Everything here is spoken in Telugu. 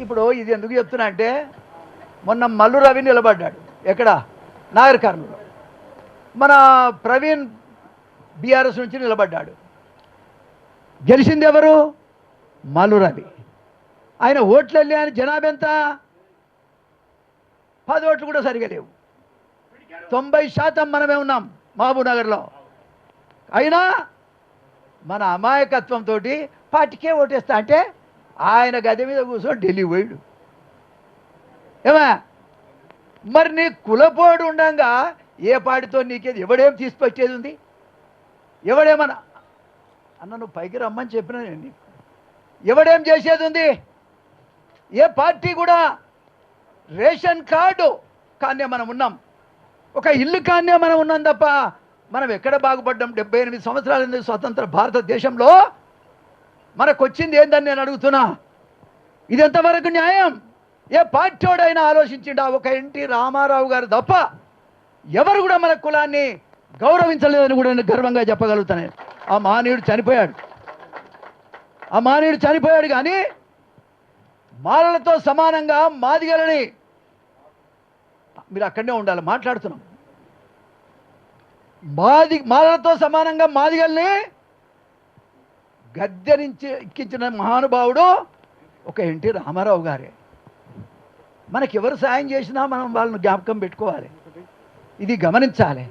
ఇప్పుడు ఇది ఎందుకు చెప్తున్నా అంటే మొన్న మల్లు రవి నిలబడ్డాడు ఎక్కడ నాగర్ కర్నూలు, మన ప్రవీణ్ బీఆర్ఎస్ నుంచి నిలబడ్డాడు. గెలిచింది ఎవరు? మల్లు రవి. ఆయన ఓట్లు వెళ్ళి ఆయన జనాభా ఎంత? 10 ఓట్లు కూడా సరిగా లేవు. 90% మనమే ఉన్నాం మహబూబ్ నగర్లో. అయినా మన అమాయకత్వంతో పార్టీకే ఓటేస్తా అంటే ఆయన గది మీద కూర్చొని ఢిల్లీ పోయాడు. ఏమా మరి నీ కులపోడు ఉండగా ఏ పార్టీతో నీకేది ఎవడేం తీసుకొచ్చేది ఉంది? ఎవడేమన్నా అన్న నువ్వు పైకి రమ్మని చెప్పినా నేను నీకు ఎవడేం చేసేది ఉంది? ఏ పార్టీ కూడా రేషన్ కార్డు కానే మనం ఉన్నాం, ఒక ఇల్లు కానే మనం ఉన్నాం తప్ప మనం ఎక్కడ బాగుపడ్డాం? 78 సంవత్సరాల స్వతంత్ర భారతదేశంలో మనకు వచ్చింది ఏందని నేను అడుగుతున్నా. ఇది ఎంతవరకు న్యాయం? ఏ పార్టీడైనా ఆలోచించిండా? ఒక ఎన్టీ రామారావు గారు తప్ప ఎవరు కూడా మన కులాన్ని గౌరవించలేదని కూడా నేను గర్వంగా చెప్పగలుగుతాను. ఆ మహనీయుడు చనిపోయాడు కానీ మాలలతో సమానంగా మాదిగలని, మీరు అక్కడనే ఉండాలి మాట్లాడుతున్నాం, మాలలతో సమానంగా మాదిగల్ని గద్దె నుంచి ఎక్కించిన మహానుభావుడు ఒక ఎన్టీ రామారావు గారే. మనకెవరు సాయం చేసినా మనం వాళ్ళని జ్ఞాపకం పెట్టుకోవాలి, ఇది గమనించాలి.